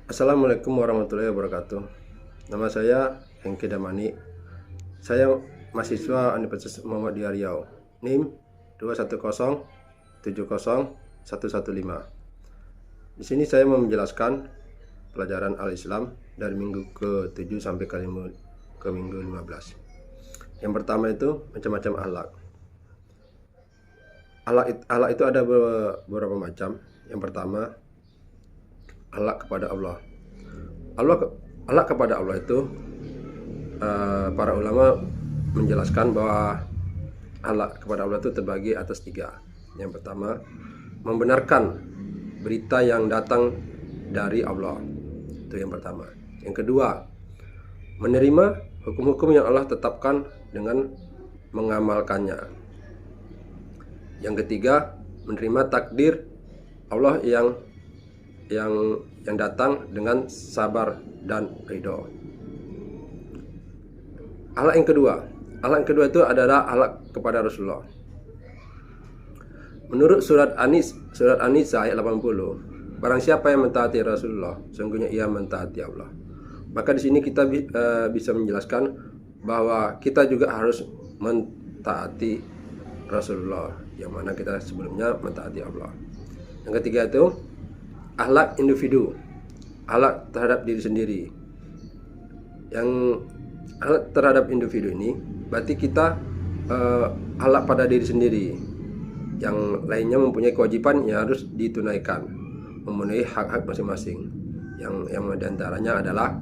Assalamualaikum warahmatullahi wabarakatuh. Nama saya Hengki Damani. Saya mahasiswa Universitas Muhammadiyah Riau. NIM 210701115. Di sini saya mau menjelaskan pelajaran Al-Islam dari minggu ke-7 sampai ke minggu 15. Yang pertama itu macam-macam akhlak. Akhlak itu ada beberapa macam. Yang pertama, akhlak kepada Allah. Akhlak kepada Allah itu para ulama menjelaskan bahwa akhlak kepada Allah itu terbagi atas 3. Yang pertama, membenarkan berita yang datang dari Allah. Itu yang pertama. Yang kedua, menerima hukum-hukum yang Allah tetapkan dengan mengamalkannya. Yang ketiga, menerima takdir Allah yang datang dengan sabar dan ridho. Akhlak yang kedua itu adalah akhlak kepada Rasulullah. Menurut surat An-Nisa ayat 80, barang siapa yang mentaati Rasulullah, sungguhnya ia mentaati Allah. Maka di sini kita bisa menjelaskan bahwa kita juga harus mentaati Rasulullah, yang mana kita sebelumnya mentaati Allah. Yang ketiga itu akhlak individu, akhlak terhadap diri sendiri. Yang akhlak terhadap individu ini berarti kita akhlak pada diri sendiri. Yang lainnya mempunyai kewajiban yang harus ditunaikan, memenuhi hak-hak masing-masing. Yang diantaranya adalah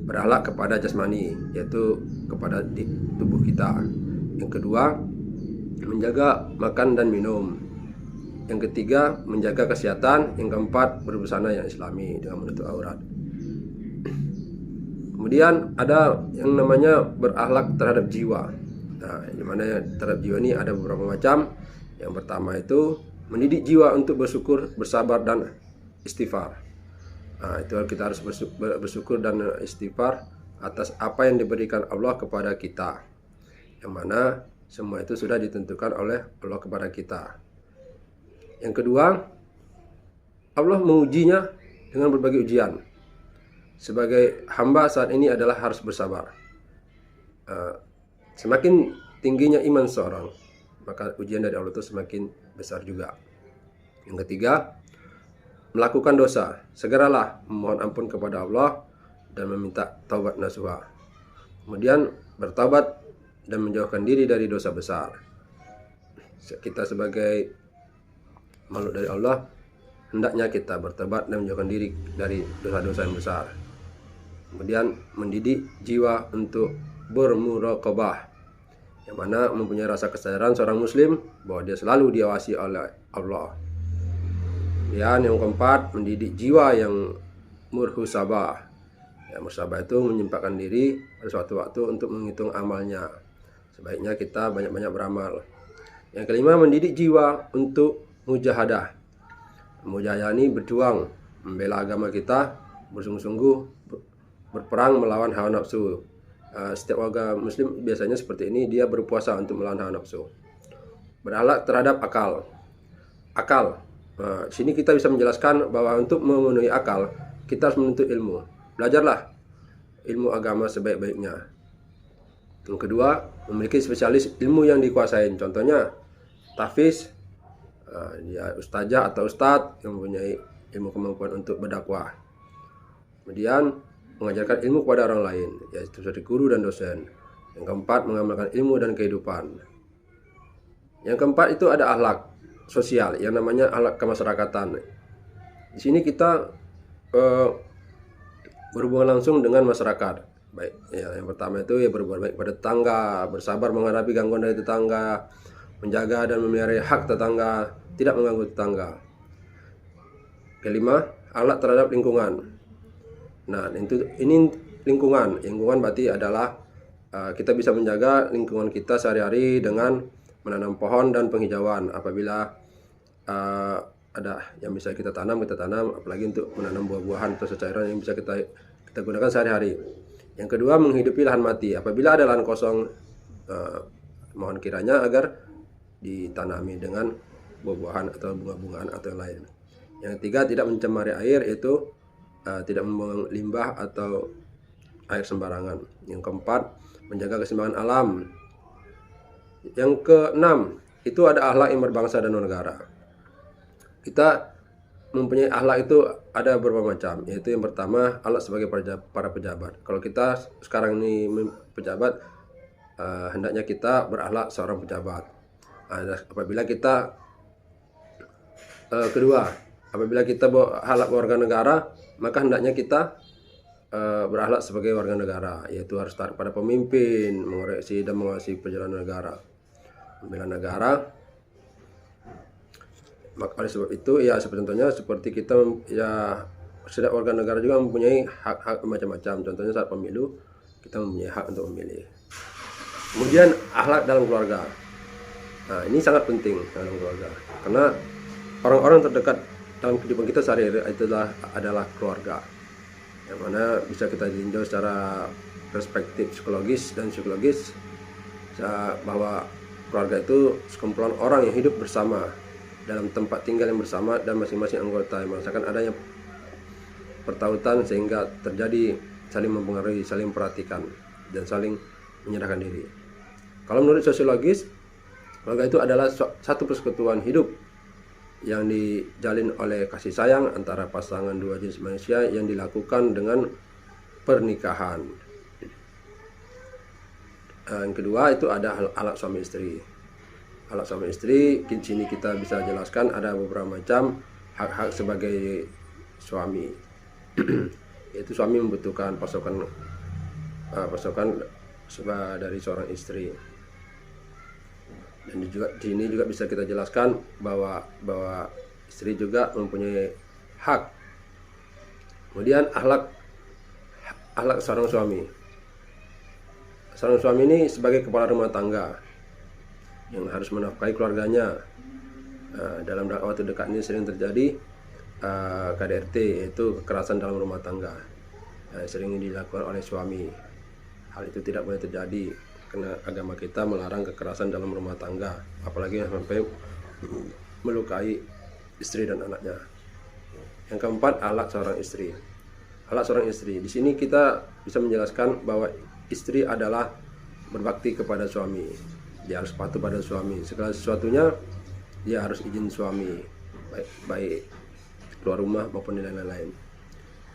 berakhlak kepada jasmani, yaitu kepada tubuh kita. Yang kedua, menjaga makan dan minum. Yang ketiga, menjaga kesehatan. Yang keempat, berbusana yang islami dengan menutup aurat. Kemudian ada yang namanya berakhlak terhadap jiwa. Nah, di mana terhadap jiwa ini ada beberapa macam. Yang pertama itu mendidik jiwa untuk bersyukur, bersabar dan istighfar. Nah, itu kita harus bersyukur dan istighfar atas apa yang diberikan Allah kepada kita. Yang mana semua itu sudah ditentukan oleh Allah kepada kita. Yang kedua, Allah mengujinya dengan berbagai ujian. Sebagai hamba saat ini adalah harus bersabar. Semakin tingginya iman seorang, maka ujian dari Allah itu semakin besar juga. Yang ketiga, melakukan dosa, segeralah memohon ampun kepada Allah dan meminta taubat nasuha. Kemudian bertaubat dan menjauhkan diri dari dosa besar. Kita sebagai makhluk dari Allah, hendaknya kita bertobat dan menjauhkan diri dari dosa-dosa yang besar. Kemudian mendidik jiwa untuk bermuraqabah, yang mana mempunyai rasa kesadaran seorang muslim bahwa dia selalu diawasi oleh Allah. Dan yang keempat, mendidik jiwa yang murhusabah. Ya, mursabah itu menyempatkan diri pada suatu waktu untuk menghitung amalnya. Sebaiknya kita banyak-banyak beramal. Yang kelima, mendidik jiwa untuk mujahadah. Mujahadah ini berjuang membela agama kita, bersungguh-sungguh berperang melawan hawa nafsu. Setiap warga muslim biasanya seperti ini, dia berpuasa untuk melawan hawa nafsu. Berakhlak terhadap akal. Di sini kita bisa menjelaskan bahwa untuk memenuhi akal, kita harus menuntut ilmu. Belajarlah ilmu agama sebaik-baiknya. Yang kedua, memiliki spesialis ilmu yang dikuasain. Contohnya tahfiz, dia ustazah atau ustadz yang mempunyai ilmu kemampuan untuk berdakwah. Kemudian mengajarkan ilmu kepada orang lain, yaitu seperti guru dan dosen. Yang keempat, mengamalkan ilmu dan kehidupan. Yang keempat itu ada akhlak sosial, yang namanya akhlak kemasyarakatan. Di sini kita berhubungan langsung dengan masyarakat. Baik, ya, yang pertama itu ya berbuat baik pada tetangga, bersabar menghadapi gangguan dari tetangga, menjaga dan memelihara hak tetangga, tidak mengganggu tetangga. Kelima, akhlak terhadap lingkungan. Nah, ini lingkungan berarti adalah kita bisa menjaga lingkungan kita sehari-hari dengan menanam pohon dan penghijauan. Apabila ada yang bisa kita tanam, apalagi untuk menanam buah-buahan atau cairan yang bisa kita gunakan sehari-hari. Yang kedua, menghidupi lahan mati. Apabila ada lahan kosong, mohon kiranya agar ditanami dengan buah-buahan atau bunga-bungaan atau yang lain. Yang ketiga, tidak mencemari air, yaitu tidak membuang limbah atau air sembarangan. Yang keempat, menjaga keseimbangan alam. Yang keenam, itu ada akhlak yang berbangsa dan negara. Kita mempunyai akhlak itu ada beberapa macam, yaitu yang pertama, akhlak sebagai para pejabat. Kalau kita sekarang ini pejabat, hendaknya kita berakhlak seorang pejabat. Apabila kita kedua, apabila kita berakhlak warga negara, maka hendaknya kita berakhlak sebagai warga negara, yaitu harus taat pada pemimpin, mengoreksi dan mengawasi perjalanan negara, membela negara. Maka oleh sebab itu, ya contohnya seperti kita, ya setiap warga negara juga mempunyai hak-hak macam-macam. Contohnya saat pemilu, kita mempunyai hak untuk memilih. Kemudian akhlak dalam keluarga. Nah, ini sangat penting dalam keluarga, karena orang-orang terdekat dalam kehidupan kita sehari-hari adalah keluarga, yang mana bisa kita tinjau secara perspektif psikologis dan psikologis, bahwa keluarga itu sekumpulan orang yang hidup bersama dalam tempat tinggal yang bersama, dan masing-masing anggota yang merasakan adanya pertautan sehingga terjadi saling mempengaruhi, saling memperhatikan, dan saling menyerahkan diri. Kalau menurut sosiologis, keluarga itu adalah satu persekutuan hidup yang dijalin oleh kasih sayang antara pasangan dua jenis manusia yang dilakukan dengan pernikahan. Yang kedua itu ada akhlak suami istri. Akhlak suami istri, di sini kita bisa jelaskan ada beberapa macam hak-hak sebagai suami. Yaitu suami membutuhkan pasokan dari seorang istri. Dan juga di sini juga bisa kita jelaskan bahwa istri juga mempunyai hak. Kemudian akhlak seorang suami. Seorang suami ini sebagai kepala rumah tangga yang harus menafkahi keluarganya. Dalam waktu dekat ini sering terjadi KDRT, yaitu kekerasan dalam rumah tangga, sering dilakukan oleh suami. Hal itu tidak boleh terjadi, karena agama kita melarang kekerasan dalam rumah tangga, apalagi sampai melukai istri dan anaknya. Yang keempat, akhlak seorang istri. Akhlak seorang istri, di sini kita bisa menjelaskan bahwa istri adalah berbakti kepada suami. Dia harus patuh pada suami, segala sesuatunya dia harus izin suami, baik keluar rumah maupun di lain-lain.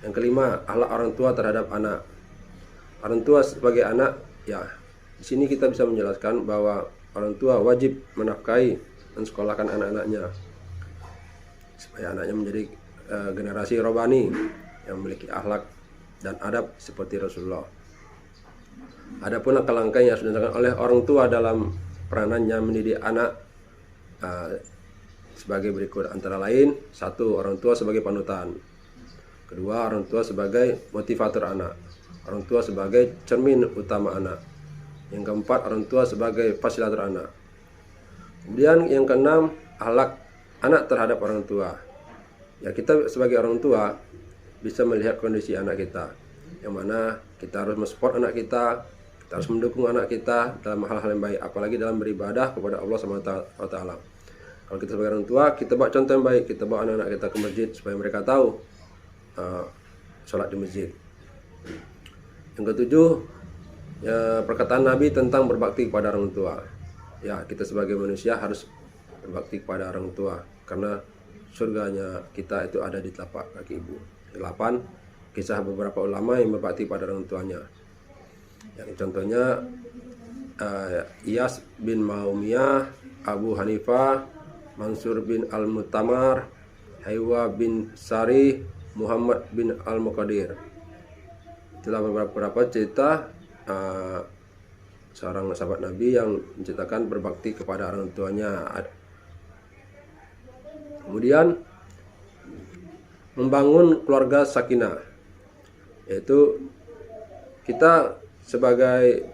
Yang kelima, akhlak orang tua terhadap anak. Orang tua sebagai anak, ya di sini kita bisa menjelaskan bahwa orang tua wajib menafkahi dan sekolahkan anak-anaknya supaya anaknya menjadi generasi robani yang memiliki akhlak dan adab seperti Rasulullah. Adapun langkah-langkah yang harus dilakukan oleh orang tua dalam peranannya mendidik anak sebagai berikut, antara lain: 1. Orang tua sebagai panutan. 2. Orang tua sebagai motivator anak. Orang tua sebagai cermin utama anak. Yang keempat, orang tua sebagai fasilitator anak. Kemudian yang keenam, akhlak anak terhadap orang tua. Ya, kita sebagai orang tua bisa melihat kondisi anak kita, yang mana kita harus mensupport anak kita harus mendukung anak kita dalam hal-hal yang baik, apalagi dalam beribadah kepada Allah SWT. Kalau kita sebagai orang tua, kita bawa contoh yang baik, kita bawa anak-anak kita ke masjid supaya mereka tahu sholat di masjid. Yang ketujuh, ya, perkataan Nabi tentang berbakti kepada orang tua. Ya, kita sebagai manusia harus berbakti kepada orang tua, karena surganya kita itu ada di telapak kaki ibu. 8. Kisah beberapa ulama yang berbakti pada orang tuanya. Yang contohnya Iyas bin Maumiyah, Abu Hanifah, Mansur bin Al-Mutamar, Haywa bin Sari, Muhammad bin Al-Muqadir. Itulah beberapa cerita seorang sahabat Nabi yang menceritakan berbakti kepada orang tuanya. Kemudian membangun keluarga sakinah, yaitu kita sebagai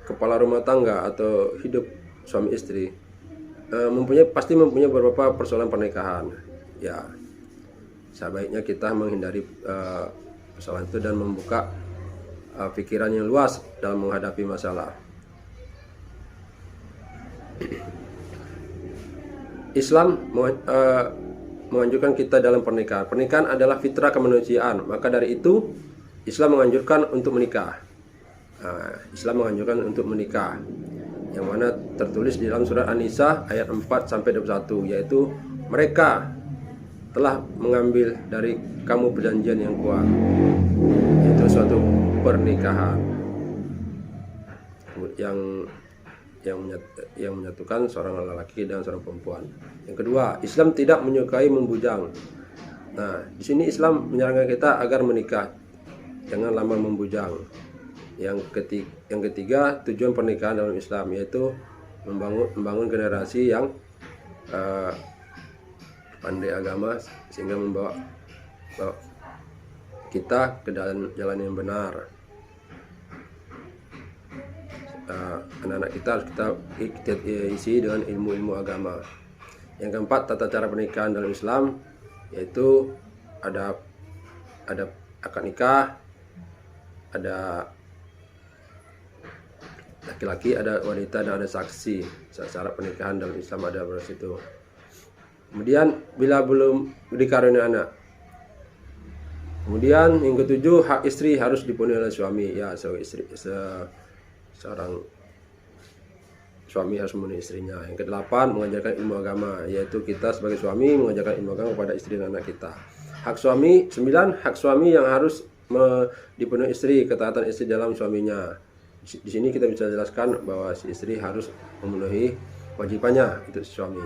kepala rumah tangga atau hidup suami istri pasti mempunyai beberapa persoalan pernikahan. Ya, sebaiknya kita menghindari persoalan itu dan membuka pikiran yang luas dalam menghadapi masalah. Islam menganjurkan kita dalam pernikahan. Pernikahan adalah fitrah kemanusiaan. Maka dari itu Islam menganjurkan untuk menikah. Islam menganjurkan untuk menikah, yang mana tertulis di dalam surat An-Nisa ayat 4 sampai 21, yaitu mereka telah mengambil dari kamu perjanjian yang kuat, yaitu suatu pernikahan yang menyatukan seorang lelaki dan seorang perempuan. Yang kedua, Islam tidak menyukai membujang. Nah, di sini Islam menyarankan kita agar menikah, jangan lama membujang. Yang ketiga, tujuan pernikahan dalam Islam yaitu membangun generasi yang pandai agama, sehingga membawa kita ke jalan yang benar. Anak-anak kita harus kita isi dengan ilmu-ilmu agama. Yang keempat, tata cara pernikahan dalam Islam yaitu ada akad nikah, ada laki-laki, ada wanita, dan ada saksi. Syarat pernikahan dalam Islam ada pada situ. Kemudian bila belum dikaruniai anak. Kemudian yang ketujuh, hak istri harus dipenuhi oleh suami. Ya, seorang suami harus memenuhi istrinya. Yang kedelapan, mengajarkan ilmu agama, yaitu kita sebagai suami mengajarkan ilmu agama kepada istri dan anak kita. Hak suami, 9 hak suami yang harus dipenuhi istri, ketaatan istri dalam suaminya. Di sini kita bisa jelaskan bahwa si istri harus memenuhi wajibannya itu suami.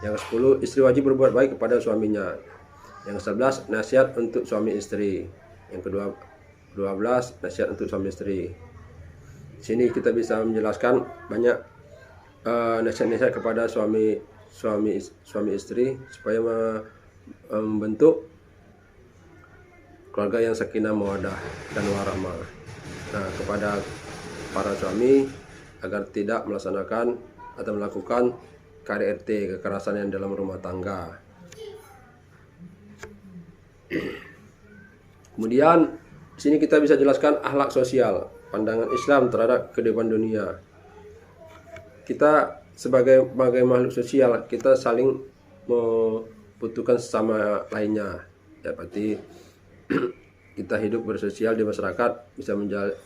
Yang ke-10, istri wajib berbuat baik kepada suaminya. Yang ke-11, nasihat untuk suami istri. Yang ke-12, nasihat untuk suami istri. Di sini kita bisa menjelaskan banyak nasihat-nasihat kepada suami istri supaya membentuk keluarga yang sakinah mawaddah dan warahmah. Nah, kepada para suami agar tidak melaksanakan atau melakukan KDRT, kekerasan yang dalam rumah tangga. Kemudian di sini kita bisa jelaskan akhlak sosial, pandangan Islam terhadap kehidupan dunia. Kita sebagai makhluk sosial, kita saling membutuhkan sesama lainnya. Ya, berarti kita hidup bersosial di masyarakat, bisa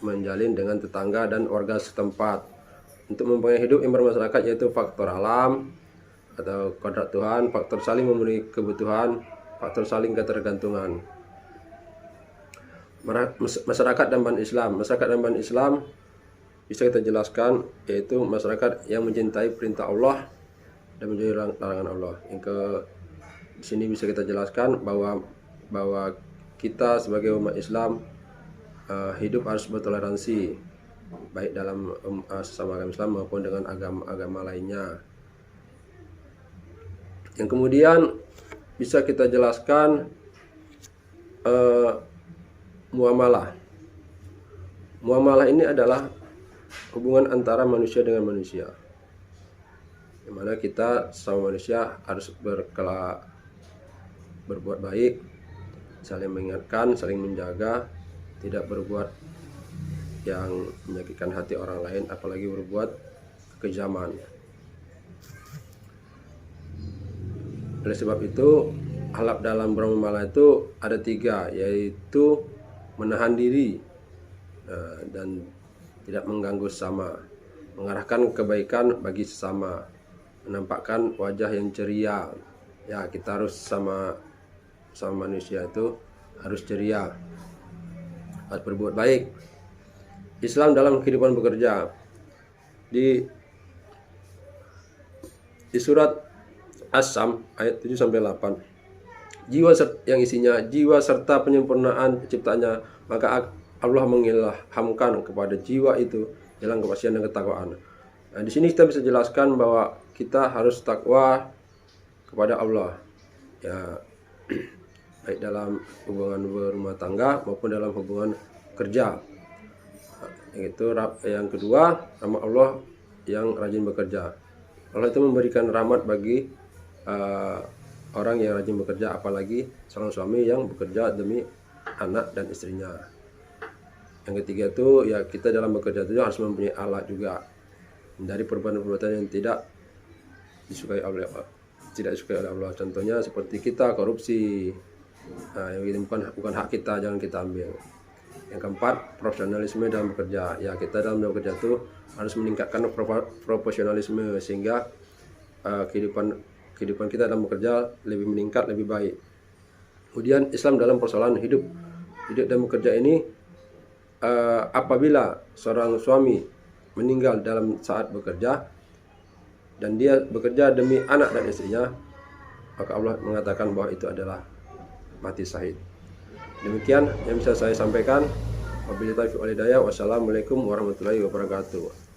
menjalin dengan tetangga dan warga setempat. Untuk mempunyai hidup yang bermasyarakat yaitu faktor alam atau kodrat Tuhan, faktor saling memenuhi kebutuhan, faktor saling ketergantungan. Masyarakat dan Islam. Masyarakat dan Islam bisa kita jelaskan yaitu masyarakat yang mencintai perintah Allah dan menjauhi larangan Allah. Di sini bisa kita jelaskan bahwa kita sebagai umat Islam hidup harus bertoleransi, baik dalam sesama agama Islam maupun dengan agama-agama lainnya. Yang kemudian bisa kita jelaskan muamalah. Muamalah ini adalah hubungan antara manusia dengan manusia, di mana kita sama manusia harus berbuat baik, saling mengingatkan, saling menjaga, tidak berbuat yang menyakitkan hati orang lain, apalagi berbuat kekejaman. Oleh sebab itu, akhlak dalam bermuamalah itu ada 3, yaitu menahan diri dan tidak mengganggu sesama, mengarahkan kebaikan bagi sesama, menampakkan wajah yang ceria. Ya, kita harus sama manusia itu harus ceria, harus berbuat baik. Islam dalam kehidupan bekerja. Di surat As-Sam ayat 7 sampai 8. Jiwa yang isinya jiwa serta penyempurnaan ciptaannya, maka Allah mengilhamkan kepada jiwa itu jalan kepastian dan ketakwaan. Nah, di sini kita bisa jelaskan bahwa kita harus takwa kepada Allah. Ya, baik dalam hubungan berumah tangga maupun dalam hubungan kerja. Yang kedua, rahmat Allah yang rajin bekerja. Allah itu memberikan rahmat bagi orang yang rajin bekerja, apalagi seorang suami yang bekerja demi anak dan istrinya. Yang ketiga itu ya, kita dalam bekerja itu harus mempunyai alat juga dari perbuatan-perbuatan yang tidak disukai oleh Allah. tidak disukai oleh Allah. Contohnya seperti kita korupsi, yang ini bukan hak kita, jangan kita ambil. Yang keempat, profesionalisme dalam bekerja. Ya, kita dalam bekerja itu harus meningkatkan profesionalisme sehingga kehidupan kita dalam bekerja lebih meningkat, lebih baik. Kemudian Islam dalam persoalan hidup dan bekerja ini, apabila seorang suami meninggal dalam saat bekerja dan dia bekerja demi anak dan istrinya, maka Allah mengatakan bahwa itu adalah mati syahid. Demikian yang bisa saya sampaikan. Wabillahi taufiq wal hidayah. Wassalamualaikum warahmatullahi wabarakatuh.